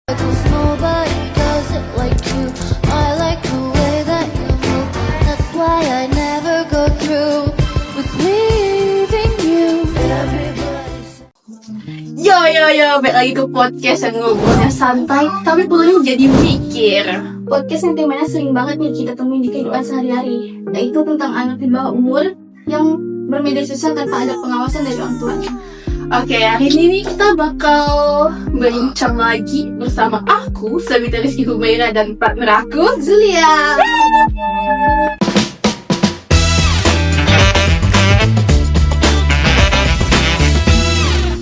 'Cause nobody does it like you. I like the way that you move. That's why I never go through with leaving you. Everybody's Yo, balik lagi ke podcast yang ngobrolnya santai tapi perlunya jadi mikir. Podcast yang temanya sering banget nih kita temuin di kehidupan sehari-hari, yaitu tentang anak di bawah umur yang bermedia sosial tanpa ada pengawasan dari orang tuanya. Oke, hari ini kita bakal berbincang lagi bersama aku, Sabita Rizky Humaira, dan partner aku, Zulia.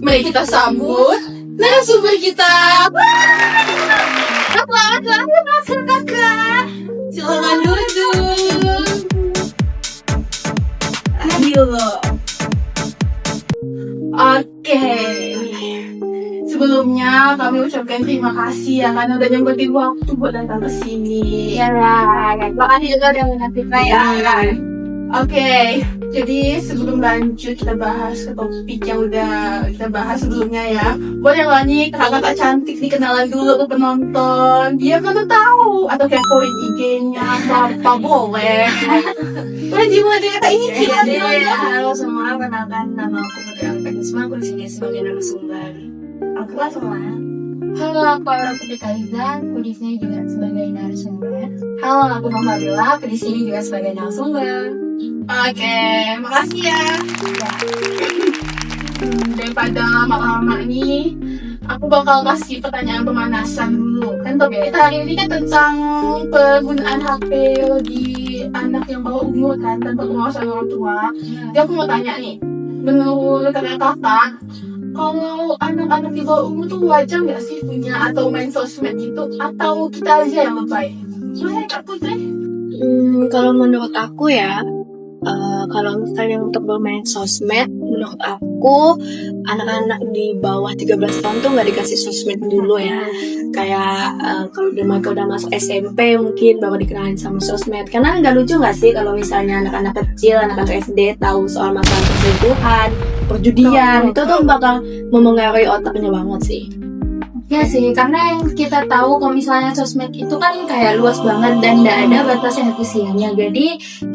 Mari kita sambut narasumber kita. Selamat kakak. Silakan duduk. Ayo. Oke. Sebelumnya kami ucapkan terima kasih ya karena udah nyempetin waktu buat datang ke sini. Ya, makasih juga udah menantikan ya. Oke, jadi sebelum lanjut kita bahas ke topik yang udah kita bahas sebelumnya ya. Buat yang lain kakak cantik dikenalan dulu ke penonton. Dia mana tahu atau kepoin IG-nya apa boleh. Boleh dimulai dari kata ini kita Ya, halo semua, kenalkan nama aku Putri Alkanisma, aku di sini sebagai narasumber. Aku semua. Halo, aku Aura Putri Kalizan, aku di sini juga sebagai narasumber. Halo, aku Mama Bella, aku di sini juga sebagai narasumber. Oke, makasih ya. Daripada lama-lama ini, aku bakal kasih pertanyaan pemanasan dulu. Kan topik kita hari ini kan tentang penggunaan HP di anak yang bawah umur kan, tanpa pengawasan orang tua. Jadi aku mau tanya nih, menurut kakak, kalau anak-anak di bawah umur tuh wajar nggak sih punya atau main sosmed gitu? Atau kita aja yang lebay? Boleh Kak Putri? Kalau menurut aku ya, kalau misalnya untuk bermain sosmed, menurut aku anak-anak di bawah 13 tahun tuh nggak dikasih sosmed dulu ya. Kayak kalau mereka udah masuk SMP mungkin baru dikenalin sama sosmed. Karena nggak lucu nggak sih kalau misalnya anak-anak kecil, anak-anak SD tahu soal masalah perselingkuhan, perjudian, itu tuh bakal memengaruhi otaknya banget sih. Ya sih, karena yang kita tahu kalau misalnya sosmed itu kan kayak luas banget dan tidak ada batasnya usianya. Jadi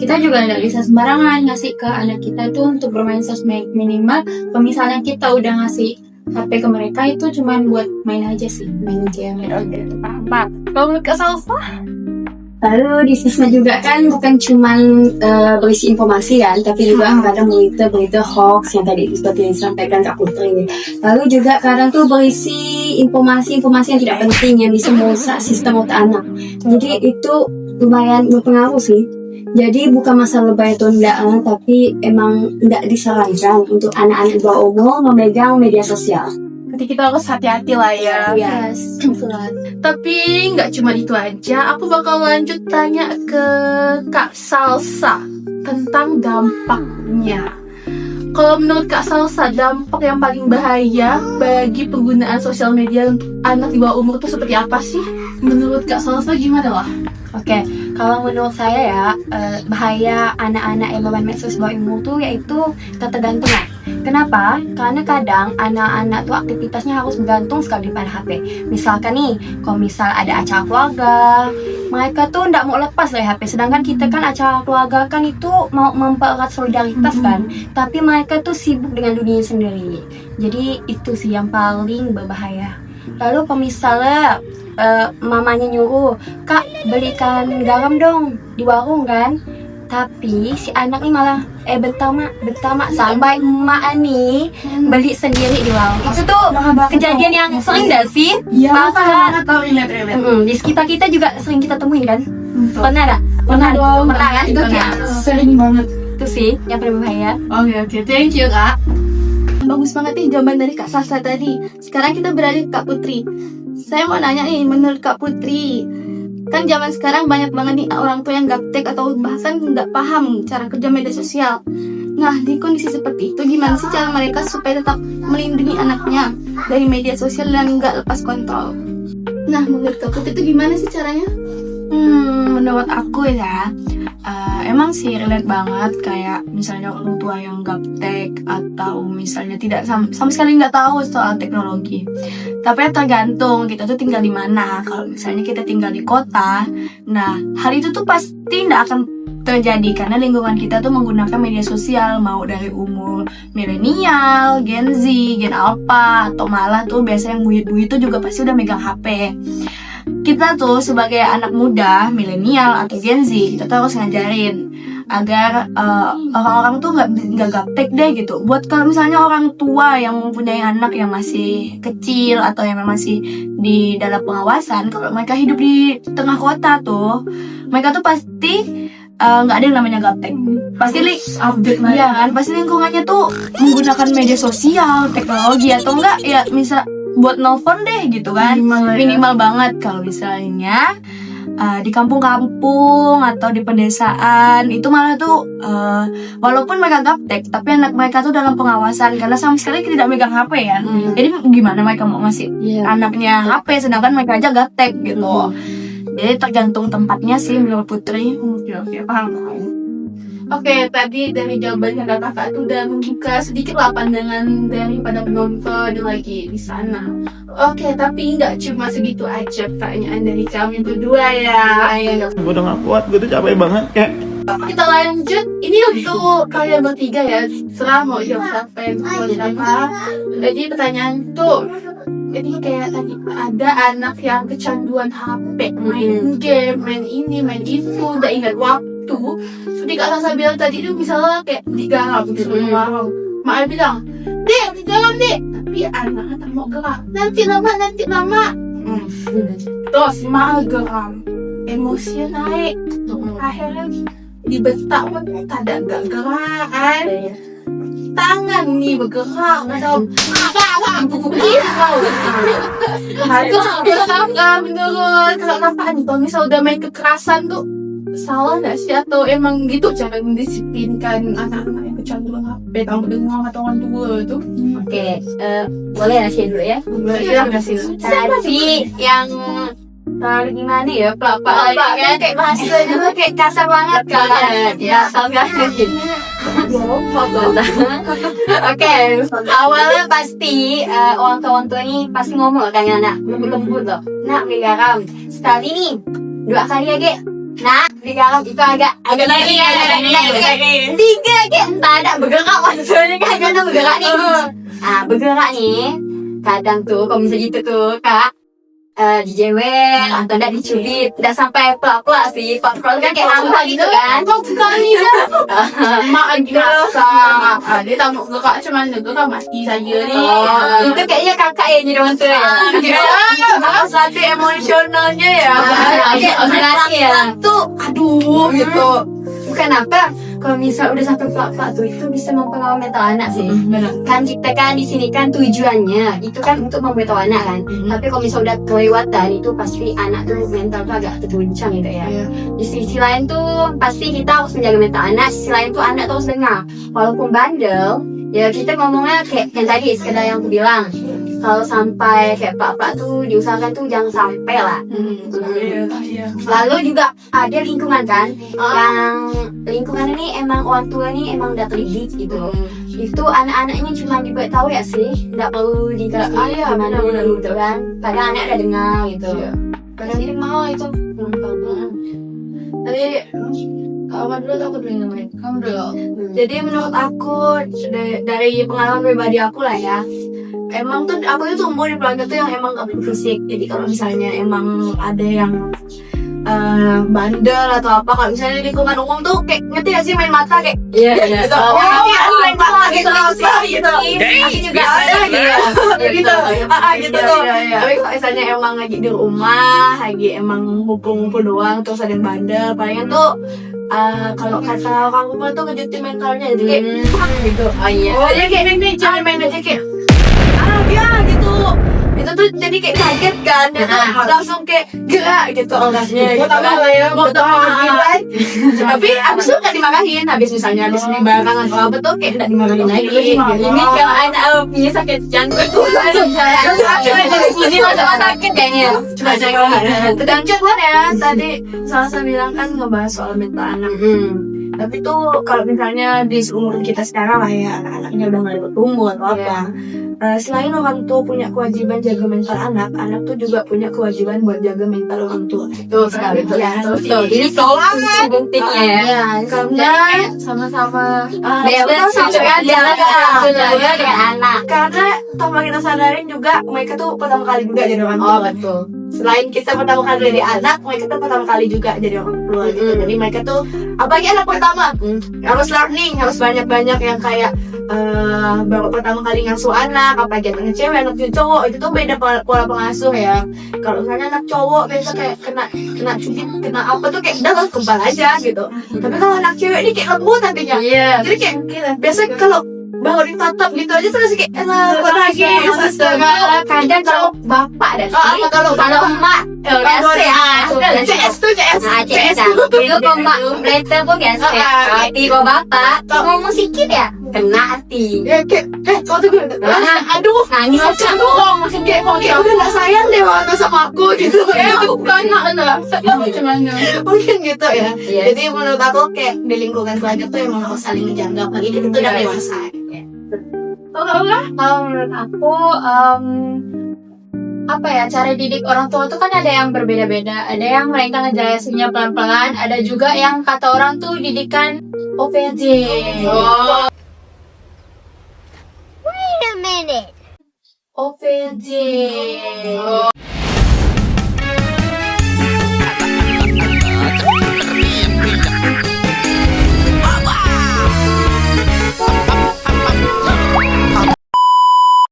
kita juga tidak bisa sembarangan ngasih ke anak kita itu untuk bermain sosmed. Minimal kalau misalnya kita udah ngasih HP ke mereka itu cuma buat main aja sih, main game. Oke, paham. Kalau menurut Kak Salsa? Lalu di sosmed juga kan bukan cuman berisi informasi kan, tapi juga kadang berita hoax yang tadi seperti yang disampaikan Kak Putri. Lalu juga kadang tuh berisi informasi yang tidak penting yang bisa merusak sistem otak anak. Jadi itu lumayan berpengaruh sih. Jadi bukan masalah lebay atau enggak, tapi emang enggak disarankan untuk anak-anak di bawah umur memegang media sosial. Jadi kita harus hati-hati lah ya. Yes, betul. Tapi nggak cuma itu aja, aku bakal lanjut tanya ke Kak Salsa tentang dampaknya. Kalau menurut Kak Salsa, dampak yang paling bahaya bagi penggunaan sosial media untuk anak di bawah umur itu seperti apa sih? Menurut Kak Salsa gimana lah? Oke, kalau menurut saya ya, bahaya anak-anak yang bermain medsos bawah umur tuh yaitu ketergantungan. Kenapa? Karena kadang anak-anak tuh aktivitasnya harus bergantung sekali pada HP. Misalkan nih, kalau misal ada acara keluarga, mereka tuh nggak mau lepas dari HP. Sedangkan kita kan acara keluarga kan itu mau mempererat solidaritas kan, tapi mereka tuh sibuk dengan dunia sendiri. Jadi itu sih yang paling berbahaya. Lalu kalau misalnya mamanya nyuruh, "Kak, belikan garam dong di warung," kan? Tapi si anak nih malah bentar mak sampai emak nih beli sendiri di warung. Itu tuh kejadian yang sering gak sih? Iya, Maka tahu relate. di sekitar kita juga sering kita temuin kan? Pernah gak? Pernah dong. Pernah kan? Itu kayak sering banget. Itu sih yang paling berbahaya. Oke, thank you Kak. Bagus banget nih jawaban dari Kak Salsa tadi. Sekarang kita beralih ke Kak Putri. Saya mau nanya nih, menurut Kak Putri, kan zaman sekarang banyak banget nih orang tua yang gaptek atau bahkan nggak paham cara kerja media sosial. Nah, di kondisi seperti itu, gimana sih cara mereka supaya tetap melindungi anaknya dari media sosial dan nggak lepas kontrol? Nah, menurut Kak Putri itu gimana sih caranya? Menurut aku ya, emang sih relate banget kayak misalnya orang tua yang gaptek atau misalnya tidak sama sekali nggak tahu soal teknologi. Tapi tergantung kita tuh tinggal di mana. Kalau misalnya kita tinggal di kota, nah hal itu tuh pasti nggak akan terjadi karena lingkungan kita tuh menggunakan media sosial, mau dari umur milenial, Gen Z, Gen Alpha, atau malah tuh biasa yang buyut-buyut tuh juga pasti udah megang HP. Kita tuh sebagai anak muda, milenial atau Gen Z, kita tuh harus ngajarin agar orang-orang tuh nggak gaptek deh gitu. Buat kalau misalnya orang tua yang mempunyai anak yang masih kecil atau yang masih di dalam pengawasan, kalau mereka hidup di tengah kota tuh, mereka tuh pasti nggak ada yang namanya gaptek. Pasti update iya kan, pasti lingkungannya tuh menggunakan media sosial, teknologi atau enggak ya misal buat nelfon deh gitu kan. Minimal banget. Kalau misalnya di kampung-kampung atau di pedesaan itu malah tuh walaupun mereka gaptek tapi anak mereka tuh dalam pengawasan karena sama sekali tidak megang HP kan. Jadi gimana mereka mau ngasih anaknya HP sedangkan mereka aja gaptek gitu. Jadi tergantung tempatnya sih menurut Putri. Oke, paham. Oke, tadi dari jawabannya kakak itu udah membuka sedikit lah pandangan daripada penonton lagi di sana. Oke, tapi nggak cuma segitu aja pertanyaan dari kami berdua ya. Gue udah gak kuat, gue tuh capek banget kayak. Kita lanjut. Ini untuk kalian bertiga ya. Serah mau jawab siapa. Jadi pertanyaan tuh, jadi kayak tadi ada anak yang kecanduan HP, main game, main ini, main itu, udah ingat waktu. Seperti Kak Sasa bilang tadi itu misalnya kayak digarap gitu sama Mak bilang, "Dek, digarap dek." Tapi anaknya tak mau gerak. Nanti lama. Terus Mak geram, emosi naik. Akhirnya dibentak pun tak ada gak gerak kan. Tangan nih bergerak atau menurut kakak nih kalau misal udah main kekerasan tuh salah nggak sih atau emang gitu cara mendisiplinkan anak-anak yang kecanduan HP tanpa dengar atau orang tua tuh? Oke, boleh nasi dulu ya. Tadi yang terlalu gimana ya, Pak kan kayak bahasa juga kayak kasar banget kan. Ya, Oke, awalnya pasti orang tua nih pasti ngomong kan anak lembut-lembut loh. Nak, beli garam sekali nih 2 kali aja. Nak, beli garam itu agak naik. 3 aja entah ada bergerak maksudnya kan karena bergerak nih. Bergerak nih. Kadang tuh kalau misalnya gitu tuh Kak dijewel atau enggak dicubit, enggak sampai pelak-pelak sih. Pelak-pelak kan kayak hampa gitu kan. Kok sekali dah. Mak lagi masak. Dia tak mau gerak cuman gerak mati saja nih. Itu kayaknya kakak yang jadi orang tua ya. Satu emosionalnya ya. Kayak tuh aduh gitu. Bukan apa, kalau misal udah sampai pelak-pelak tuh itu bisa mempengaruhi mental anak sih. Kan kita kan di sini kan tujuannya itu kan untuk memberitahu anak kan. Tapi kalau misal udah kelewatan itu pasti anak tuh mental tuh agak terguncang gitu ya. Di sisi lain tuh pasti kita harus menjaga mental anak. Sisi lain tuh anak tuh harus dengar. Walaupun bandel, ya kita ngomongnya kayak yang tadi sekedar yang aku bilang. Kalau sampai kayak pelak-pelak tuh diusahakan tuh jangan sampai lah. Lalu juga ada lingkungan kan, yang lingkungan ini emang orang tua nih emang udah terdidik gitu. Itu anak-anaknya cuma dibuat tahu ya sih, nggak perlu dikasih gimana gitu kan. Padahal anak udah dengar gitu. Kadang mau itu. Tadi kamu dulu atau aku dulu yang ngomongin? Kamu dulu. Jadi menurut aku dari pengalaman pribadi aku lah ya. Emang tuh aku tuh tumbuh di keluarga tuh yang emang gak fisik. Jadi kalau misalnya emang ada yang bandel atau apa, kalau misalnya di lingkungan umum tuh kayak ngerti gak sih main mata kayak gitu. Main mata gitu gitu. Aku juga ada gitu. Gitu tuh. Tapi kalau misalnya emang lagi di rumah, lagi emang ngumpul-ngumpul doang terus ada yang bandel, palingan tuh kalau kata orang rumah tuh ngejutin mentalnya jadi kayak gitu. Jadi kayak jangan main aja kayak dia gitu itu tuh jadi kayak kaget kan, dia tuh langsung kayak gerak gitu orangnya gitu Buat apa kan. lah ya? Mau dimarahin kan. Tapi abis itu nggak dimarahin, habis misalnya habis beli barang atau apa tuh kayak nggak dimarahin lagi gitu. Ini kalau anak punya sakit jantung tuh ini masa sakit kayaknya. Coba jangan tergantung ya. Tadi Salsa bilang kan ngebahas soal mental anak. Tapi tuh kalau misalnya di seumuran kita sekarang lah ya, anak-anaknya udah mulai bertumbuh atau apa, selain orang tua punya kewajiban jaga mental anak, anak tuh juga punya kewajiban buat jaga mental orang tua. Betul sekali. Ya, Betul. Ini kunci pentingnya ya. Karena Sama-sama balance dengan anak. karena tanpa kita sadarin juga mereka tuh pertama kali juga jadi orang tua. Betul. Selain kita pertama kali jadi anak, mereka tuh pertama kali juga jadi orang tua gitu. Jadi mereka tuh apalagi anak pertama harus learning, harus banyak-banyak yang kayak baru pertama kali ngasuh anak, apalagi anak cewek, anak cowok itu tuh beda pola pengasuh ya. Kalau misalnya anak cowok biasa kayak kena cubit, kena apa tuh kayak udah lah kebal aja gitu. Tapi kalau anak cewek ini kayak lembut hatinya. Jadi kayak biasa kalau baru ditatap gitu aja terus kayak enak lagi. Kadang kalau bapak ada sih, kalau emak CS tuh CS. Nah, itu kok mbak mereka kok biasa hati kok bapak ngomong sedikit ya kena hati. Ya kayak kau tuh aduh Nangis aja. maksud kayak udah nggak sayang deh waktu sama aku gitu. Aku bukan anak. Gimana? Mungkin gitu ya. Iya. Jadi menurut aku kayak di lingkungan keluarga tuh emang harus saling menjaga, apalagi kita tuh udah dewasa. Kalau menurut aku apa ya, cara didik orang tua tuh kan ada yang berbeda-beda. Ada yang mereka ngejelasinnya pelan-pelan, ada juga yang kata orang tuh didikan OVJ. Wait a minute. OVJ.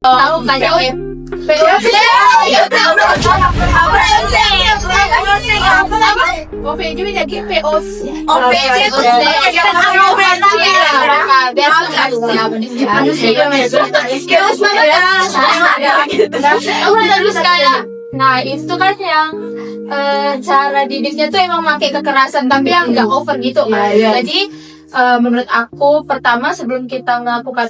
Tahu kan ya? OVJ jadi POC. OVJ tuh Nah itu kan yang cara didiknya tuh emang pakai kekerasan tapi yang nggak over gitu kan. Jadi menurut aku pertama sebelum kita melakukan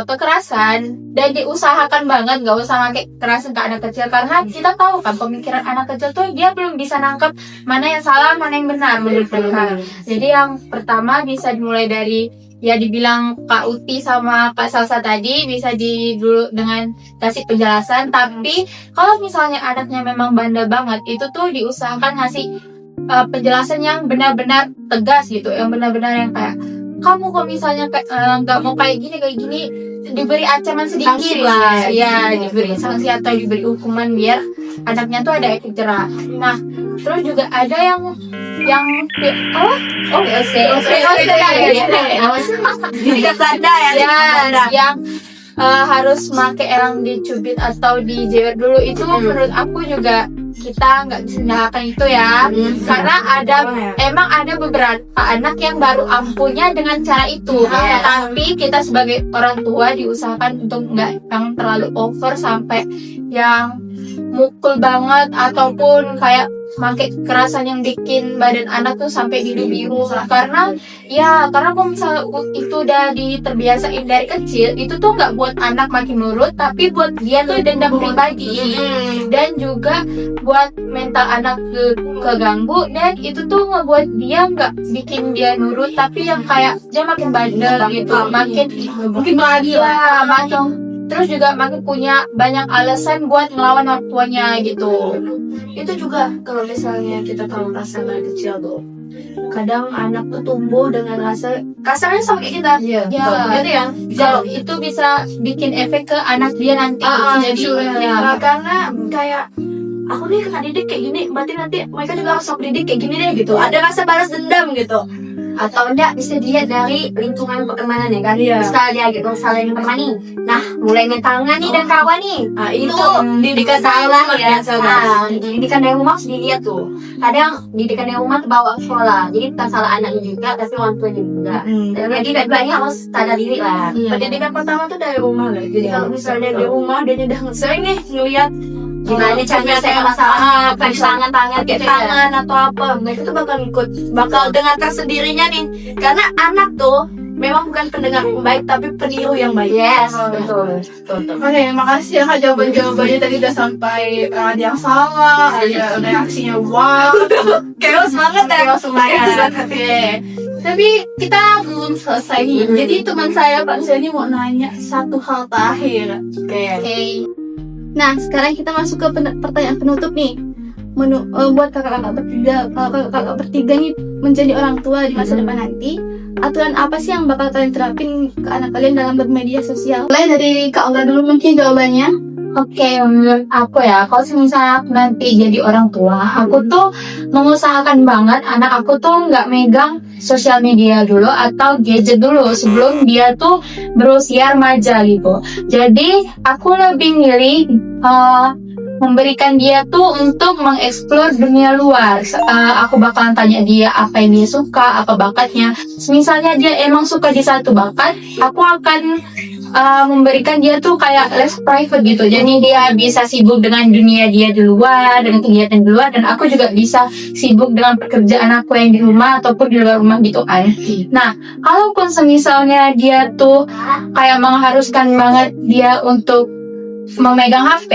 kekerasan dan diusahakan banget nggak usah pakai kekerasan ke anak kecil, karena kita tahu kan pemikiran anak kecil tuh dia belum bisa nangkep mana yang salah mana yang benar menurut mereka. Jadi yang pertama bisa dimulai dari ya dibilang Kak Uti sama Kak Salsa tadi, bisa dulu dengan kasih penjelasan. Tapi kalau misalnya anaknya memang bandel banget, itu tuh diusahakan ngasih penjelasan yang benar-benar tegas gitu, yang benar-benar yang kayak kamu kok misalnya nggak mau kayak gini diberi ancaman sedikit Sanksi lah ya, diberi sanksi atau diberi hukuman biar anaknya tuh ada efek jerah. Nah terus juga ada yang yang harus pakai yang dicubit atau dijewer dulu itu menurut aku juga kita nggak bisa menyalahkan itu ya, karena emang ada beberapa anak yang baru ampuhnya dengan cara itu. Tapi kita sebagai orang tua diusahakan untuk nggak yang terlalu over sampai yang mukul banget ataupun kayak pakai kekerasan yang bikin badan anak tuh sampai biru-biru. Karena kalau misalnya itu udah terbiasain dari kecil, itu tuh nggak buat anak makin nurut, tapi buat dia tuh dendam pribadi dan juga buat mental anak keganggu, dan itu tuh ngebuat dia nggak bikin dia nurut, tapi yang kayak dia makin bandel gitu, makin bahagia, terus juga makin punya banyak alasan buat ngelawan orang tuanya gitu. itu juga kalau misalnya kita tahu rasa dari kecil tuh, kadang anak tuh tumbuh dengan rasa kasarnya sama kayak kita. Gitu ya. Kalau itu bisa bikin efek ke anak dia nanti. Karena kayak aku nih kena didik kayak gini, berarti nanti mereka juga harus aku didik kayak gini deh gitu. Ada rasa balas dendam gitu. Atau enggak bisa dilihat dari lingkungan pertemanan ya kan. Iya. Misal dia gitu saling bertani. Nah, mulai main tangan nih dan kawan nih. Itu didikan salah ya. salah. Didikan dari rumah harus dilihat tuh. Kadang didikan dari rumah bawa ke sekolah. Jadi bukan salah anaknya juga, tapi orang tuanya juga. Jadi dua-duanya harus sadar diri lah. Pendidikan pertama tuh dari rumah lah. Jadi kalau misalnya di rumah dia udah sering nih ngelihat Gimana caranya saya masalah tangan kayak gitu ya. tangan atau apa, mereka tuh bakal dengan tersendirinya nih, karena anak tuh memang bukan pendengar yang baik tapi peniru yang baik. Yes, betul. Oke, makasih ya Kak jawaban-jawabannya tadi udah sampai ada yang salah, ada reaksinya wow. Chaos banget ya. Chaos banget. Oke. Tapi kita belum selesai nih. Jadi teman saya Pak Zeni mau nanya satu hal terakhir. Oke. Nah, sekarang kita masuk ke pertanyaan penutup nih. Buat kakak-kakak bertiga nih menjadi orang tua di masa depan nanti, aturan apa sih yang bakal kalian terapin ke anak kalian dalam bermedia sosial? Mulai dari Kak Olga dulu mungkin jawabannya. Oke, menurut aku ya, kalau misalnya aku nanti jadi orang tua, aku tuh mengusahakan banget anak aku tuh nggak megang sosial media dulu atau gadget dulu sebelum dia tuh berusia remaja gitu. Jadi aku lebih milih memberikan dia tuh untuk mengeksplor dunia luar. Aku bakalan tanya dia apa yang dia suka, apa bakatnya. Misalnya dia emang suka di satu bakat, aku akan memberikan dia tuh kayak les private gitu. Jadi dia bisa sibuk dengan dunia dia di luar, dengan kegiatan di luar, dan aku juga bisa sibuk dengan pekerjaan aku yang di rumah ataupun di luar rumah gitu kan. Nah, kalaupun semisalnya dia tuh kayak mengharuskan banget dia untuk memegang HP,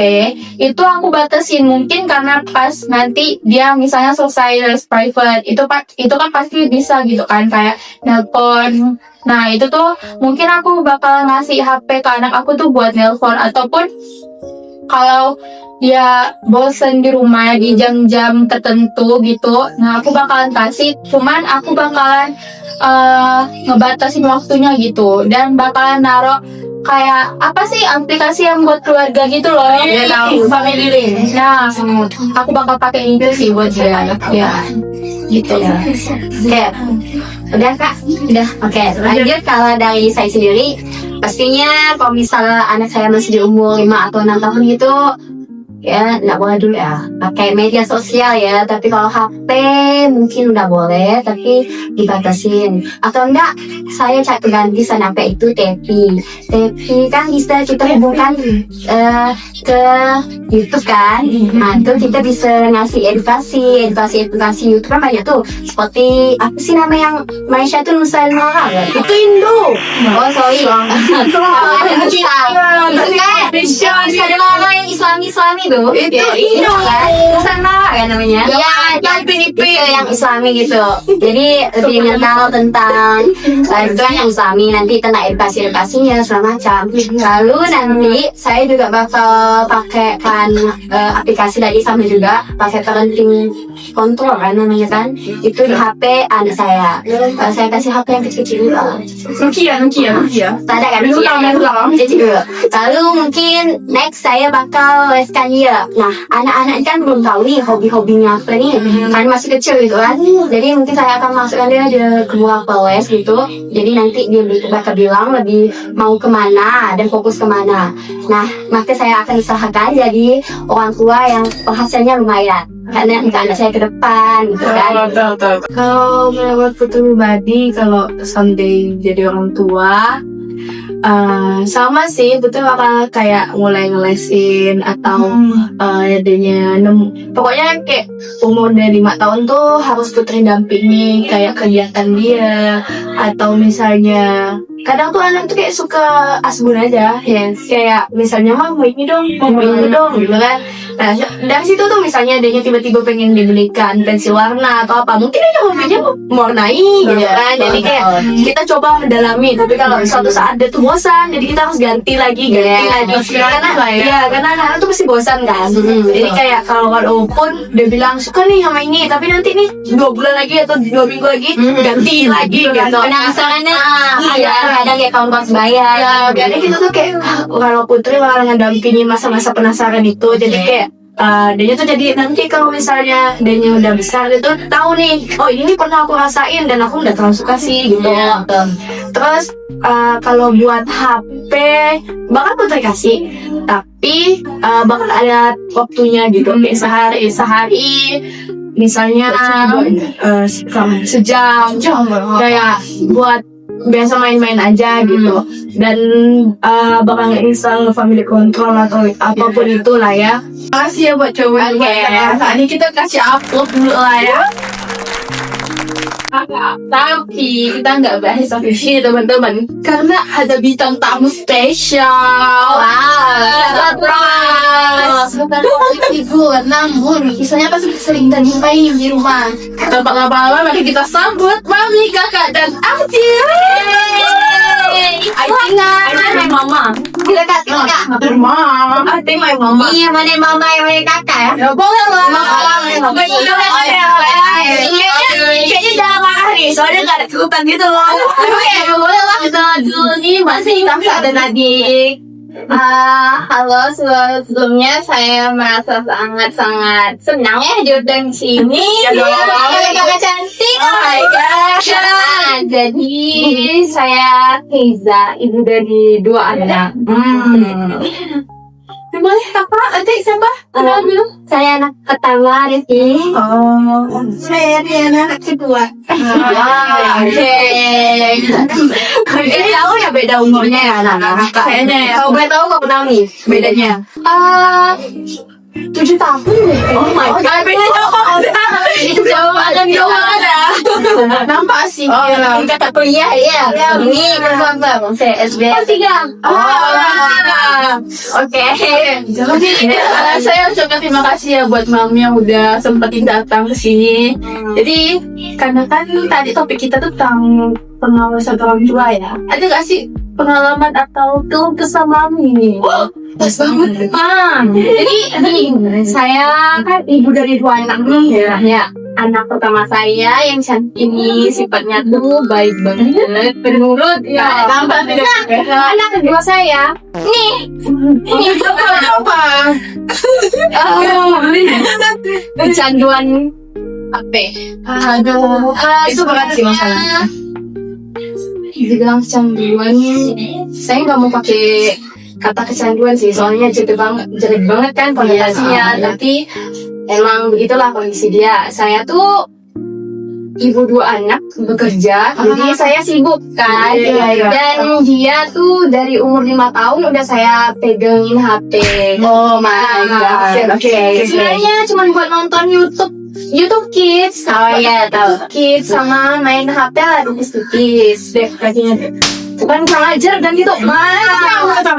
itu aku batasin mungkin karena pas nanti dia misalnya selesai les private itu kan pasti bisa gitu kan kayak nelpon. Nah itu tuh mungkin aku bakal ngasih HP ke anak aku tuh buat nelpon, ataupun kalau dia bosen di rumah di jam-jam tertentu gitu, nah aku bakalan kasih, cuman aku bakalan ngebatasin waktunya gitu, dan bakalan naruh kayak apa sih aplikasi yang buat keluarga gitu loh. Iya, tahu. Family Link. Nah, aku bakal pakai itu sih buat dia. Ya, gitu ya. Oke, udah Kak, udah. Oke, lanjut. Kalau dari saya sendiri, pastinya kalau misalnya anak saya masih di umur 5 atau 6 tahun gitu, ya nggak boleh dulu ya pakai media sosial ya. Tapi kalau HP mungkin udah boleh, tapi dibatasin. Atau enggak, saya cari pengganti HP itu Tepi kan bisa kita hubungkan ke YouTube kan. Nah itu kita bisa ngasih edukasi YouTube kan banyak tuh, seperti apa sih nama yang Malaysia tuh Nusantara ya? Itu Indo. Oh sorry. Itu kan bisa ada yang Islami tuh. Itu Indo kan, Nusantara kan namanya. Iya, itu yang Islami gitu. Jadi lebih mengenal tentang itu kan yang Islami, nanti tentang edukasinya segala macam. Lalu nanti saya juga bakal pakai kan aplikasi dari sama juga, pakai parenting control kan namanya kan. Itu di HP anak saya. Saya kasih HP yang kecil-kecil dulu. Nokia. Ada kan kecil. Lalu mungkin next saya bakal leskan dia. Nah, anak-anak kan belum tahu nih hobi-hobinya apa nih, kan masih kecil gitu kan. Jadi mungkin saya akan masukkan dia ke beberapa les gitu. Jadi nanti dia bakal bilang lebih mau kemana dan fokus kemana. Nah, maka saya akan usahakan jadi orang tua yang penghasilannya lumayan, karena anak saya ke depan gitu kan. Kalau menurut pribadi, kalau someday jadi orang tua, sama sih, betul bakal kayak mulai ngelesin atau adanya pokoknya kayak umur dari 5 tahun tuh harus putri dampingi kayak kegiatan dia, atau misalnya kadang tuh anak tuh kayak suka asbun aja ya, kayak misalnya mau ini dong gitu kan. Nah dari situ tuh misalnya adanya tiba-tiba pengen dibelikan pensil warna atau apa, mungkin aja hobinya mewarnai gitu kan. Jadi kayak kita coba mendalami, tapi kalau suatu saat dia tuh bosan, jadi kita harus ganti lagi karena anak-anak tuh pasti bosan kan. Jadi kayak kalau walaupun dia bilang suka nih sama ini, tapi nanti nih 2 bulan lagi atau 2 minggu lagi ganti lagi gitu. Penasarannya ada kayak kawan-kawan sebaya. Ya, jadi kita tuh kayak kalau putri bakal ngedampingi masa-masa penasaran itu. Jadi kayak dia tuh jadi nanti kalau misalnya dia udah besar dia tuh tahu nih, oh ini nih pernah aku rasain dan aku udah terlalu suka sih gitu. Terus kalau buat HP bakal Putri kasih, tapi bakal ada waktunya gitu, kayak sehari misalnya sejam kayak buat biasa main-main aja gitu, dan bakal nge-install family control atau apapun itulah ya. Makasih ya buat jawaban. Saat ini kita kasih upload dulu lah ya. Tapi kita nggak bahas sampai sini teman-teman, karena ada bintang tamu spesial. Ibu, namun kisahnya pasti sering dan jumpai di rumah. Tanpa lama-lama mari kita sambut Mami, Kakak, dan Acil. My mama. Silakan. I think my mama. Iya, mana mama yang mana kakak ya? Ya boleh lah. Kayaknya jangan marah nih, soalnya gak ada kerutan gitu loh. Boleh lah, kita dulu nih masih kakak dan adik. Halo, sebelumnya saya merasa sangat senang ya diundang di sini. Kakak cantik. Oh my gosh. Jadi saya Keiza, ibu dari 2 anak. Boleh kakak, adik siapa? Kenal dulu. Saya anak pertama Rifki. Saya dia anak kedua. Ini tahu ya beda umurnya ya anak-anak. Kayaknya ya. Kalau boleh tahu nggak pernah nih bedanya? 7 tahun deh. Oh my god, beda jauh. Jawaban ada. Nampak sih. Ini kata kuliah ya. Ini bersama saya SB. Oke. Jadi saya ucapkan terima kasih ya buat Mami yang udah sempetin datang ke sini. Jadi karena kan tadi topik kita tuh tentang pengawasan orang tua ya. Ada gak sih pengalaman atau keluh kesah Mami? Pas banget. Jadi saya kan ibu dari 2 anak nih ya. Anak pertama saya yang cantik ini sifatnya tuh baik banget, penurut ya. Anak kedua saya nih Apa? kecanduan HP. Aduh, itu berat sih masalahnya. Dibilang kecanduan, saya nggak mau pakai kata kecanduan sih, soalnya jelek banget kan konotasinya. Tapi emang begitulah kondisi dia. Saya tuh ibu 2 anak, bekerja, jadi saya sibuk kan. Dan dia tuh dari umur 5 tahun udah saya pegangin HP. Oh my god. Oke. Sebenarnya cuma buat nonton YouTube Kids. Oh iya tahu. Kids sama main HP lah di Kids. Deh kakinya. Bukan kurang ajar dan gitu. Kadang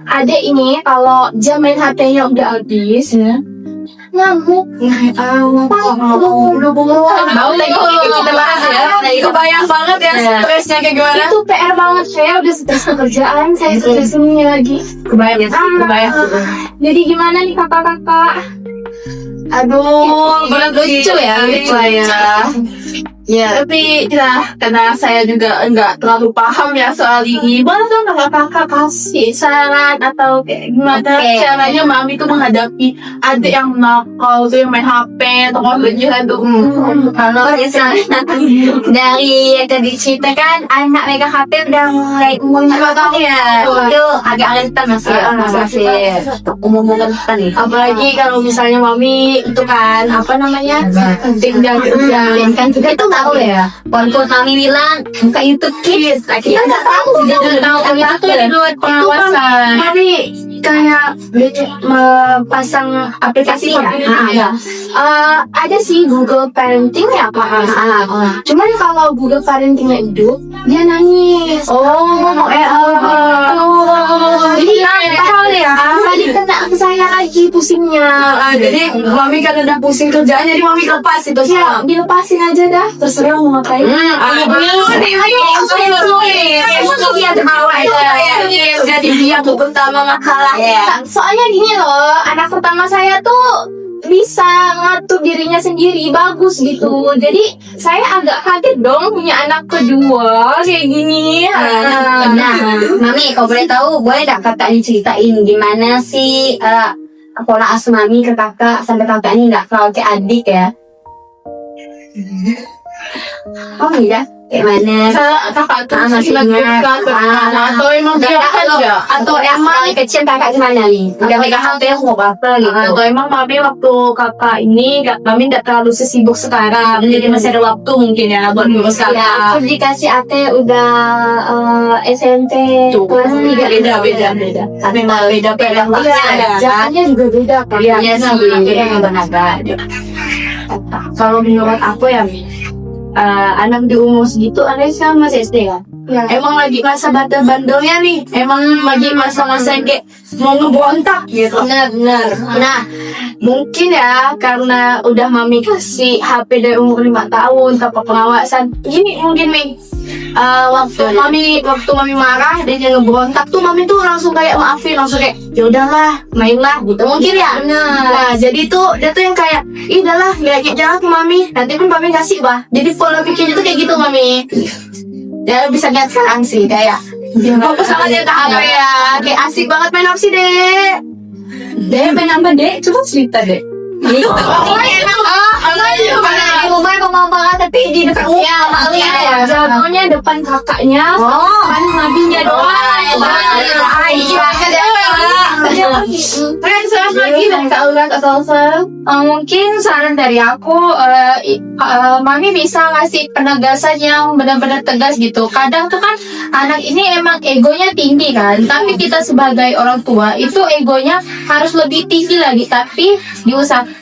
adek ini kalau jam main HP-nya udah habis ya, ngamuk. Mau kita bahas ya. Kebayang banget ya stresnya kayak gimana. Itu PR banget, saya udah stres pekerjaan, saya stres ini lagi. Kebayang. Jadi gimana nih kakak-kakak? Aduh, berat lucu ya. Ya, tapi ya, karena saya juga enggak terlalu paham ya soal ini. Boleh dong kakak kasih saran atau kayak gimana caranya Mami tuh menghadapi adik yang nakal tuh yang main HP atau kerjaan tuh. Kalau misalnya dari yang tadi ceritakan anak megang HP udah mulai umur 5 tahun ya, itu agak rentan masih umur rentan nih. Apalagi kalau misalnya Mami itu kan apa namanya tinggal kerja Kan juga itu tahu ya. Walaupun Mami bilang buka YouTube Kids, kita nggak tahu. tahu itu tuh di luar pengawasan. Mami kayak pasang aplikasi ya. Ada sih Google Parenting ya Pak. Cuman kalau Google Parentingnya hidup dia nangis. Jadi nakal ya. Tadi kena ke saya lagi pusingnya. Jadi Mami kan udah pusing kerjaan, jadi Mami lepas itu Ya, dilepasin aja dah. Terserah mau ngapain. Jadi dia tuh pertama kalah ya. Soalnya gini loh, anak pertama saya tuh bisa ngatur dirinya sendiri, bagus gitu. Jadi saya agak kaget dong punya anak kedua kayak gini. Nah, Mami, kalau boleh tahu, boleh gak kakak ini ceritain gimana sih pola asuh Mami ke kakak sampai kakak ini gak kalau kayak adik ya? Oh iya, kayak mana? Kakak tuh Masih sangat ingat. dekat dengan atau emang dia aja Atau emang dari kecil kakak gimana nih? Udah megang HP mau apa gitu? Atau emang mami waktu kakak ini mami nggak terlalu sesibuk sekarang, jadi masih ada waktu mungkin ya buat ngurus Ya, kakak. aku dikasih ate udah SMP kelas 3. Beda. Memang beda Iya, zamannya juga beda kan? Iya sih, Iya, benar. Kalau menurut aku ya, Mi, anak di umur segitu, anak sekarang masih SD kan? Emang lagi masa bandel-bandelnya nih, emang lagi masa-masa yang kayak mau ngeberontak gitu. Benar. Nah, mungkin ya karena udah mami kasih HP dari umur 5 tahun tanpa pengawasan. Gini mungkin Mi, waktu mami marah dan dia ngeberontak tuh mami tuh langsung kayak maafin, langsung kayak ya udahlah mainlah gitu mungkin ya. Nah jadi tuh dia tuh yang kayak ih udahlah lihat jalan ke mami, nanti pun mami kasih bah. Jadi pola pikirnya tuh kayak gitu mami. Ya bisa lihat sekarang sih kayak fokus sama dia ke HP ya, kayak asik banget main apa sih dek? Dek, main apa dek? Coba cerita dek. Rumah ngomong banget tapi di dekat Jatuhnya depan kakaknya, depan maminya doang. lagi dan Kak Aura, Kak Salsa. Mungkin saran dari aku, mami bisa ngasih penegasan yang benar-benar tegas gitu. Kadang tuh kan anak ini emang egonya tinggi kan, tapi kita sebagai orang tua itu egonya harus lebih tinggi lagi. Tapi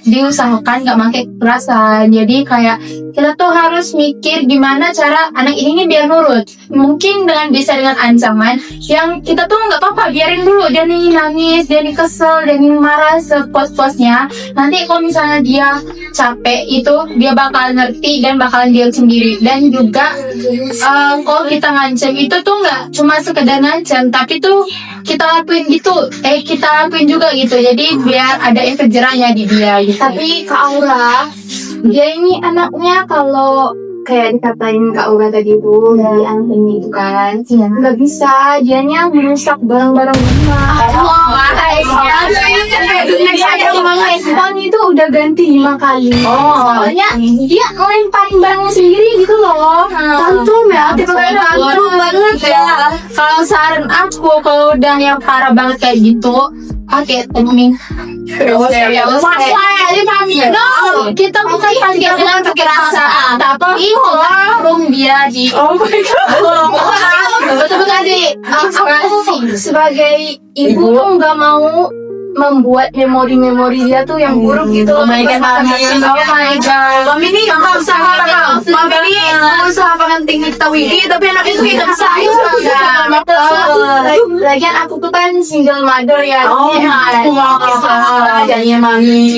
diusahakan nggak pakai kekerasan. Jadi kayak kita tuh harus mikir gimana cara anak ini biar nurut. Mungkin bisa dengan ancaman yang kita tuh nggak apa-apa, biarin dulu dia nih nangis, dia nih kesel, dia nih marah sepos-posnya. Nanti kalau misalnya dia capek itu dia bakal ngerti dan bakalan diam sendiri. Dan juga kalau kita ngancam itu tuh nggak cuma sekedar ngancam, tapi tuh kita lakuin gitu, kita lakuin juga gitu. Jadi biar ada efek jerahnya di dia gitu. Tapi Kak Aura, dia ini anaknya kalau kayak dikatain Kak Aura tadi tuh dari anak ini itu kan, nggak bisa, dianya merusak barang-barang rumah. Handphone itu udah ganti 5 kali. Soalnya dia ngelemparin barangnya sendiri gitu loh. Tantrum ya, tiba-tiba tantrum banget ya. Kalau saran aku, kalau udah yang parah banget kayak gitu, pakai timing. Kita bukan pakai dengan kekerasan, tapi kurung dia di. Betul tadi. Aku sebagai ibu tuh nggak mau membuat memori-memori dia tuh yang buruk gitu. Oh my god. Mami ini nggak usaha penting diketahui, tapi anak itu nggak bisa. Lagian aku tuh kan single mother ya. Jadinya mami.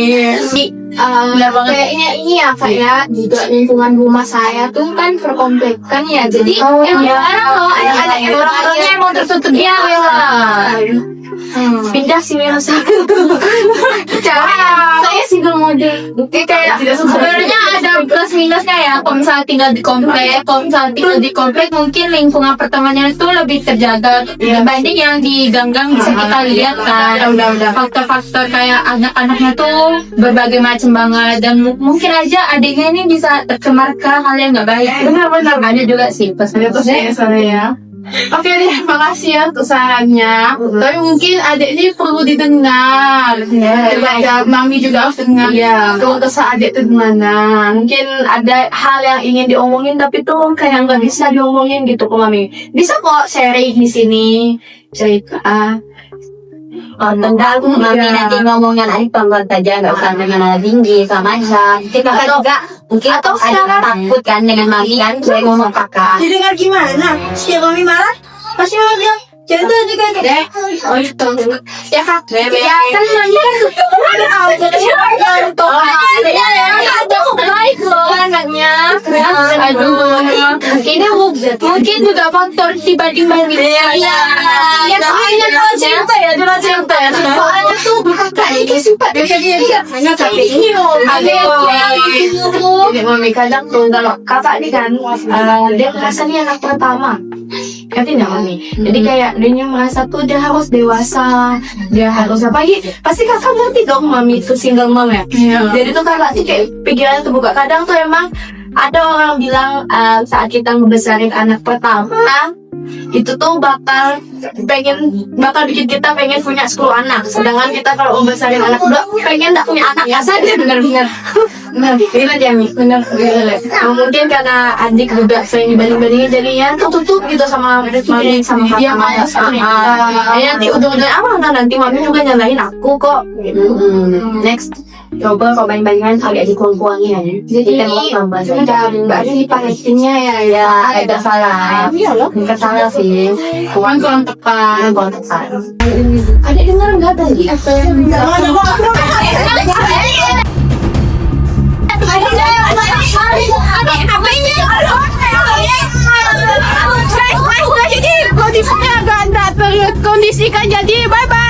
Kayaknya ini ya Kak ya, juga lingkungan rumah saya tuh kan perkomplek kan ya, jadi anak-anak Orang-orangnya mau tertutup dia. pindah sih Mira saya single mode. Kayak sebenarnya ada plus minusnya ya. Kalau misalnya tinggal di komplek, mungkin lingkungan pertemanannya itu lebih terjaga dibanding yang di gang-gang. Bisa kita lihat kan faktor-faktor kayak anak-anaknya tuh berbagai macam banget, dan mungkin aja adiknya ini bisa tercemar ke hal yang nggak baik. Benar-benar Ada juga sih pesan. ya. Oke deh, makasih ya untuk sarannya. Tapi mungkin adik ini perlu didengar. Terbaca mami juga harus dengar. Kalau kesal adik itu gimana? Mungkin ada hal yang ingin diomongin tapi tuh kayak nggak bisa diomongin gitu ke mami. Bisa kok sharing di sini cerita. Tentang mami nanti ngomongnya nanti pelan saja, nggak usah dengan tinggi sama aja. Mungkin kakak juga mungkin atau ada sekarang- takut kan dengan mami kan, saya ngomong kakak. Didengar gimana? Setiap mami marah, pasti mama bilang, cerita juga kayak Ya Kak, ya kan nanya baik loh anaknya. Aduh, ini mungkin juga faktor dibanding-banding. ya soalnya dia cerita ya. Soalnya tuh kakak Itu sifat dia hanya tapi ini jadi mami kadang tuh kalau kakak nih kan dia merasa nih anak pertama. Ngerti nggak mami? Jadi kayak dia merasa tuh dia harus dewasa, dia harus apa gitu. Pasti kakak ngerti dong mami itu single mom ya. Jadi tuh kakak sih kayak pikiran terbuka. Kadang tuh emang ada orang bilang saat kita ngebesarin anak pertama itu tuh bakal bikin kita pengen punya 10 anak. Sedangkan kita kalau membesarin anak kedua pengen gak punya anak ya saja benar-benar. Benar Jami, benar. Mungkin karena adik juga sering dibanding-bandingin jadinya tertutup gitu sama mami sama dia nanti ujung-ujungnya nanti mami juga nyalahin aku kok. Next, coba kalau banding-bandingan kali aja kurang-kurangnya ya. Jadi kita mau tambah saja. Berarti pastinya ya ada salah. Iya loh. Enggak salah sih. kurang tepat. Adik dengar enggak tadi? Kondisinya agak anda kondisikan jadi bye bye.